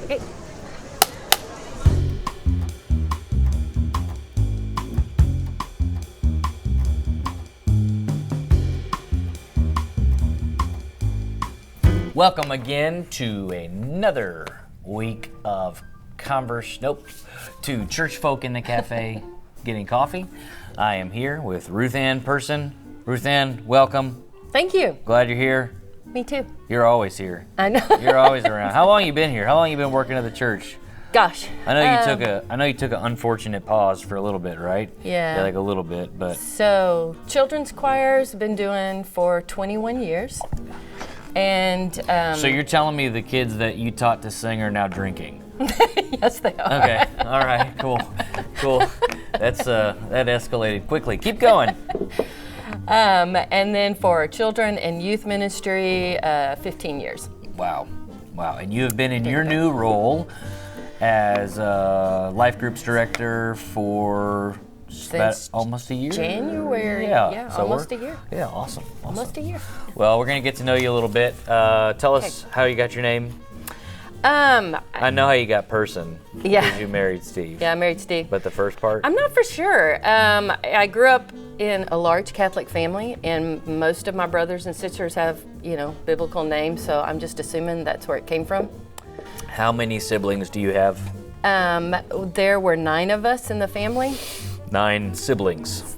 Okay. Welcome again to another week of to Church Folk in the Cafe getting coffee. I am here with Ruth Ann Person. Ruth Ann, welcome. Thank you. Glad you're here. Me too. You're always here. I know. You're always around. How long you been here? How long you been working at the church? Gosh. I know you took an unfortunate pause for a little bit, right? Yeah. Like a little bit, but So, children's choirs been doing for 21 years. And so you're telling me the kids that you taught to sing are now drinking? yes, they are. Okay. All right. Cool. That's that escalated quickly. Keep going. And then for children and youth ministry, 15 years. Wow. And you have been in your new role as life groups director for about almost a year? January. Yeah, so almost a year. Yeah, awesome. Almost a year. Well, we're going to get to know you a little bit. Tell us how you got your name. I know how you got Person. Yeah. Because you married Steve. Yeah, I married Steve. But the first part? I'm not for sure. I grew up in a large Catholic family, and most of my brothers and sisters have, biblical names, so I'm just assuming that's where it came from. How many siblings do you have? There were 9 of us in the family. 9 siblings.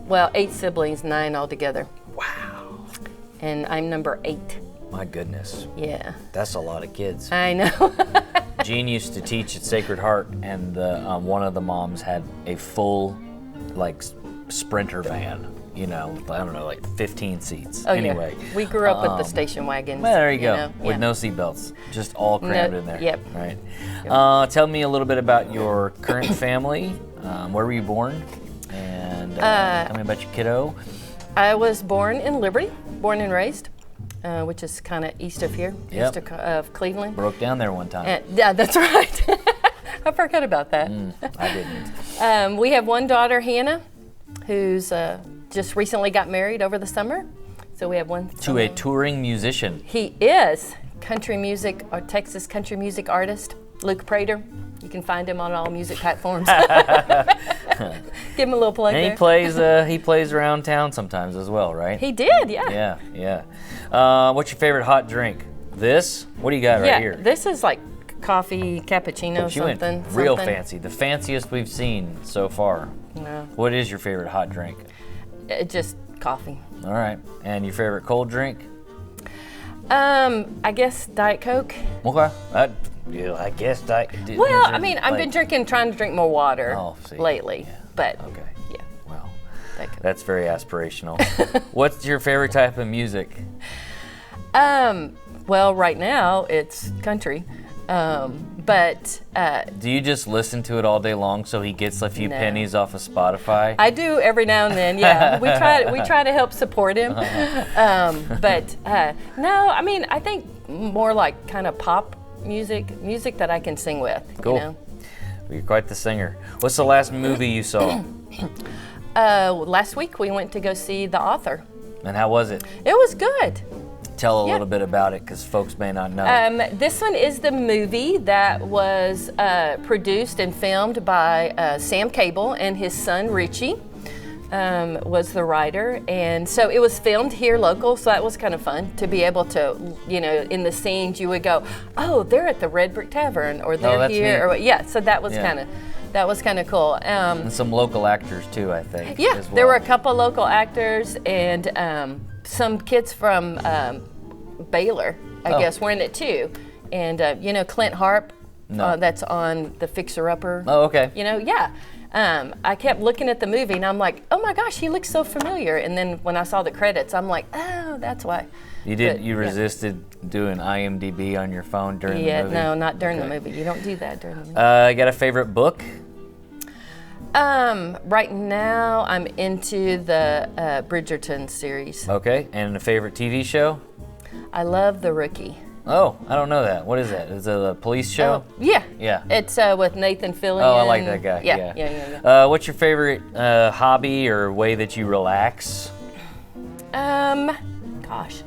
Well, 8 siblings, 9 altogether. Wow. And I'm number 8. My goodness. Yeah. That's a lot of kids. I know. Jean used to teach at Sacred Heart, and one of the moms had a full, Sprinter van. I don't know, 15 seats. Oh, anyway. Yeah. We grew up with the station wagons. Well, there you go. Yeah. With no seatbelts. Just all crammed in there. Yep. Right. Yep. Tell me a little bit about your current family. Where were you born? And tell me about your kiddo. I was born in Liberty, born and raised, which is kind of east of here, Yep. east of Cleveland. Broke down there one time. Yeah, that's right. I forgot about that. I didn't. We have one daughter, Hannah, who's just recently got married over the summer. So we have one To a touring musician. He is country music, or Texas country music artist, Luke Prater. You can find him on all music platforms. Give him a little plug And there. he plays around town sometimes as well, right? He did, yeah. Yeah. What's your favorite hot drink? This? What do you got right here? This is like coffee, cappuccino, She went something. real fancy. The fanciest we've seen so far. No, What is your favorite hot drink? just coffee. All right. And your favorite cold drink? I guess Diet Coke. Okay. I guess that. Well, I've been trying to drink more water see. lately, Yeah. but Okay. yeah, Well, Diet Coke. that's very aspirational. What's your favorite type of music? Well, right now it's country, but Do you just listen to it all day long so he gets a few No. pennies off of Spotify? I do every now and then. Yeah, we try to help support him, but no, I think more like kind of pop music that I can sing with. Cool. Well, you're quite the singer. What's the last movie you saw? Last week we went to go see The Author. And how was it? It was good. Tell a Yeah. little bit about it, because folks may not know. This one is the movie that was produced and filmed by Sam Cable, and his son Richie was the writer. And so it was filmed here local, so that was kind of fun to be able to, in the scenes you would go, oh, they're at the Red Brick Tavern, or they're that's here, neat. or yeah. So that was Yeah. kind of cool. And some local actors too, I think. Yeah, as well. there were a couple local actors and some kids from Baylor, I guess, were in it too. And Clint Harp, No. that's on The Fixer Upper. Oh, okay. I kept looking at the movie and I'm like, oh my gosh, he looks so familiar. And then when I saw the credits, I'm like, oh, that's why. You did. But, You yeah. resisted doing IMDb on your phone during the Yeah, movie? no, not during the Okay. movie. You don't do that during the movie. Got a favorite book? Right now, I'm into the Bridgerton series. Okay. And a favorite TV show? I love The Rookie. Oh, I don't know that. What is that? Is it a police show? Yeah. Yeah. It's with Nathan Fillion. Oh, I like that guy. Yeah. What's your favorite hobby or way that you relax? Gosh,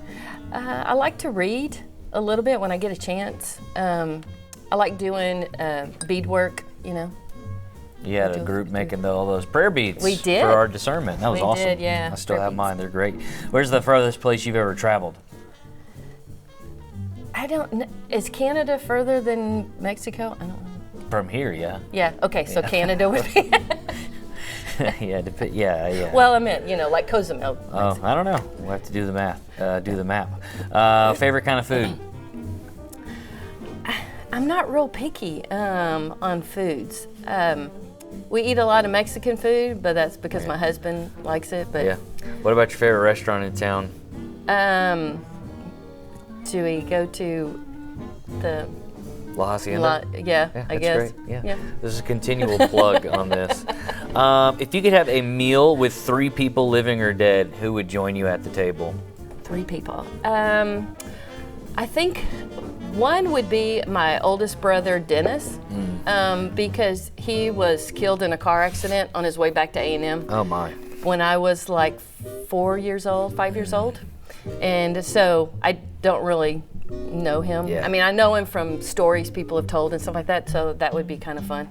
I like to read a little bit when I get a chance. I like doing beadwork, you know. You had a group making all those prayer beads. We did. For our discernment. That was awesome. We did, yeah. I still Prayer have beads. mine. They're great. Where's the furthest place you've ever traveled? I don't know. Is Canada further than Mexico? I don't know. From here, yeah. Yeah, okay, so Canada would be. yeah. Well, I meant, you know, like Cozumel. Oh, I don't know. We'll have to do the math. Do the map. Favorite kind of food? I'm not real picky on foods. We eat a lot of Mexican food, but that's because my husband likes it. But Yeah. What about your favorite restaurant in town? do we go to the La Hacienda? yeah, I that's guess. great. Yeah. This is a continual plug on this. If you could have a meal with 3 people living or dead, who would join you at the table? 3 people. I think one would be my oldest brother, Dennis, because he was killed in a car accident on his way back to A&M Oh my. when I was like 5 years old. And so I don't really know him. Yeah. I mean, I know him from stories people have told and stuff like that, so that would be kind of fun.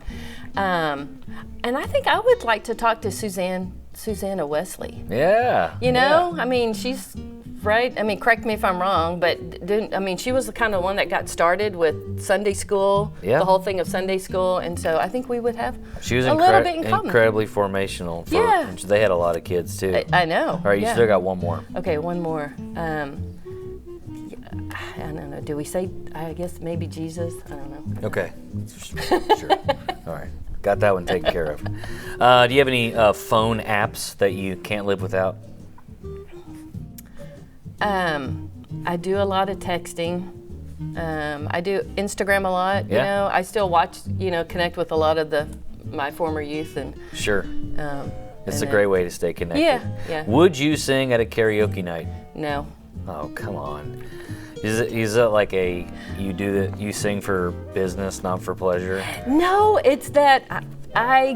And I think I would like to talk to Susanna Wesley. Yeah. You know, Yeah. I mean, she's right. I mean, correct me if I'm wrong, but she was the kind of one that got started with Sunday school, Yeah. the whole thing of Sunday school, and so I think we would have She was a little bit in common. incredibly formational. Yeah. They had a lot of kids too. I know. All right, you still got one more. Okay, one more. I don't know. Do we say? I guess maybe Jesus. I don't know. Okay. Sure. All right. Got that one taken care of. Do you have any phone apps that you can't live without? I do a lot of texting. I do Instagram a lot. You Yeah. know, I still watch. You know, connect with a lot of my former youth and. Sure. It's a and great way to stay connected. Yeah. Would you sing at a karaoke night? No. Oh, come on. Is it like you sing for business, not for pleasure? No, it's that I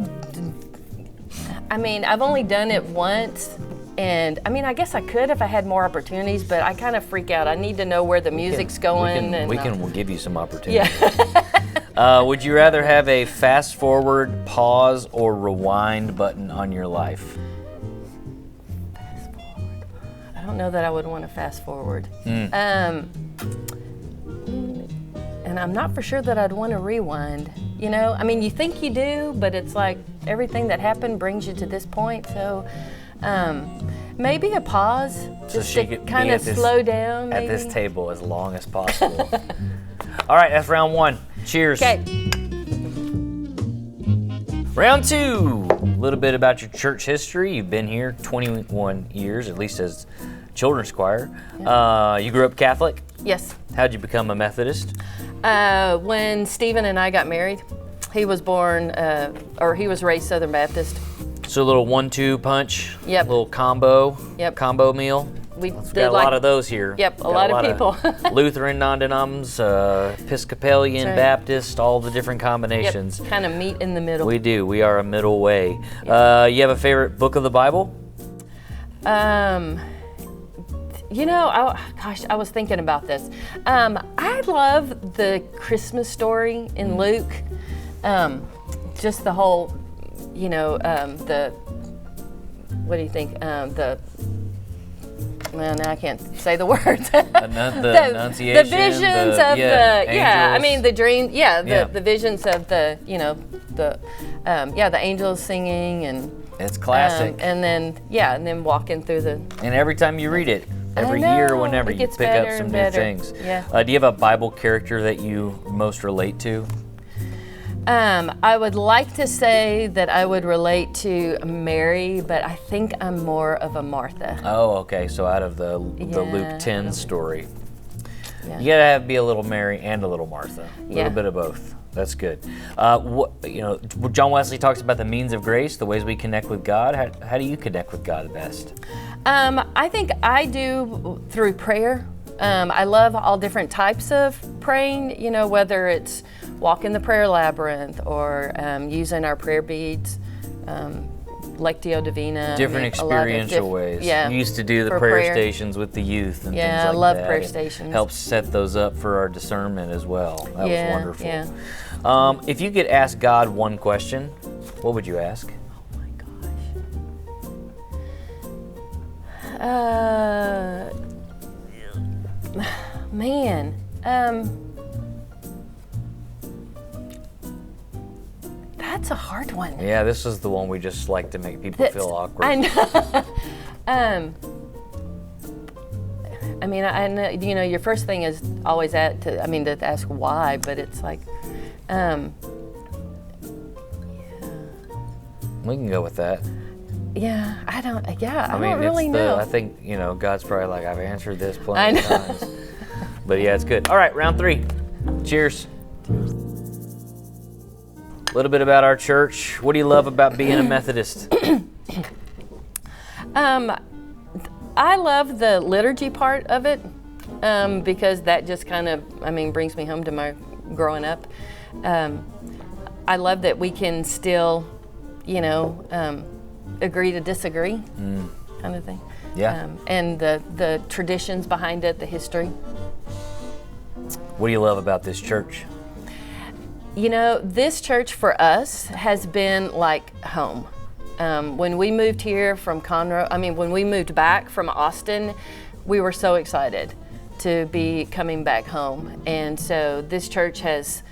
mean, I've only done it once, and I mean, I guess I could if I had more opportunities, but I kind of freak out. I need to know where the music's going. We'll give you some opportunities. Yeah. Would you rather have a fast forward, pause, or rewind button on your life? I don't know that I would want to fast forward. And I'm not for sure that I'd want to rewind. You know, I mean, you think you do, but it's like everything that happened brings you to this point. So maybe a pause, just she to could be kind of at this- slow down. At Maybe. this table as long as possible. All right, that's round 1. Cheers. Okay. Round 2. A little bit about your church history. You've been here 21 years, at least as children's choir. You grew up Catholic. Yes. How'd you become a Methodist? When Stephen and I got married, he was raised Southern Baptist. So a little 1-2 punch. Yep. Little combo. Yep. Combo meal. We Got did a lot of those here. Yep, a Got lot of people. Lutheran, non-denoms, Episcopalian, That's right. Baptist, all the different combinations. Yep, kind of meet in the middle. We do. We are a middle way. You have a favorite book of the Bible? You know, I was thinking about this. I love the Christmas story in Luke. Just the whole, you know, what do you think? Well, now I can't say the words. The Annunciation. The visions of I mean the dream. The visions of the, you know, the angels singing and. It's classic. And then walking through the. And every time you read it, every I year, know, whenever it you gets pick up better some and new better. things. Yeah. Do you have a Bible character that you most relate to? I would like to say that I would relate to Mary, but I think I'm more of a Martha. Oh, okay. So out of the Luke 10 story. Yeah. You gotta be a little Mary and a little Martha. A little Yeah. bit of both. That's good. John Wesley talks about the means of grace, the ways we connect with God. How do you connect with God best? I think I do through prayer. I love all different types of praying, you know, whether it's walking the prayer labyrinth or using our prayer beads. Lectio Divina. Different experiential ways. Yeah. We used to do the For prayer prayer. stations with the youth and Yeah, things like I love that. prayer and stations. Helps set those up for our discernment as well. That was wonderful. Yeah. If you could ask God one question, what would you ask? Oh my gosh. Man. That's a hard one. Yeah, this is the one we just like to make people feel awkward. I know. I mean, I know, you know, your first thing is always to ask why, but it's like, We can go with that. I don't It's really know. I think, you know, God's probably like, I've answered this I plenty of know. times. But yeah, it's good. All right, round 3. Cheers. A little bit about our church. What do you love about being a Methodist? I love the liturgy part of it because that just kind of, brings me home to my growing up. I love that we can still, agree to disagree, kind of thing. Yeah. And the traditions behind it, the history. What do you love about this church? You know, this church for us has been like home. When we moved here from Conroe, when we moved back from Austin, we were so excited to be coming back home. And so this church has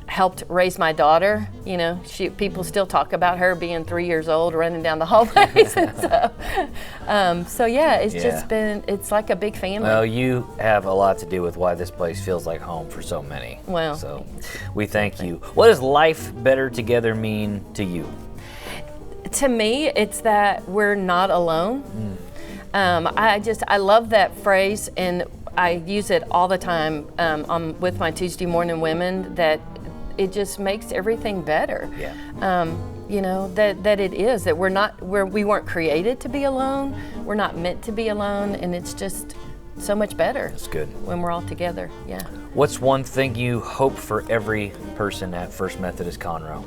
helped raise my daughter. You know, people still talk about her being 3 years old, running down the hallways. And it's like a big family. Well, you have a lot to do with why this place feels like home for so many. Well, so we thank you. What does life better together mean to you? To me, it's that we're not alone. I love that phrase, and I use it all the time with my Tuesday morning women, that it just makes everything better. Yeah. That it is, that we weren't created to be alone. We're not meant to be alone, and it's just so much better. That's good. When we're all together, yeah. What's one thing you hope for every person at First Methodist Conroe?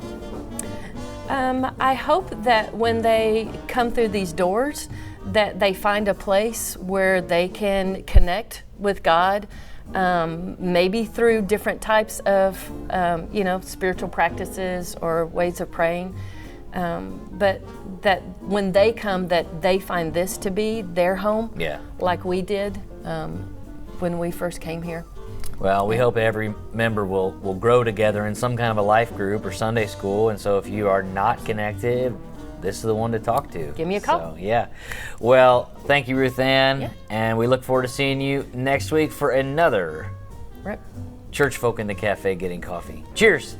I hope that when they come through these doors, that they find a place where they can connect with God, maybe through different types of, spiritual practices or ways of praying. But that when they come, that they find this to be their home, like we did when we first came here. Well, we hope every member will grow together in some kind of a life group or Sunday school. And so if you are not connected, this is the one to talk to. Give me a call. So, yeah. Well, thank you, Ruth Ann. Yeah. And we look forward to seeing you next week for another Church Folk in the Cafe Getting Coffee. Cheers.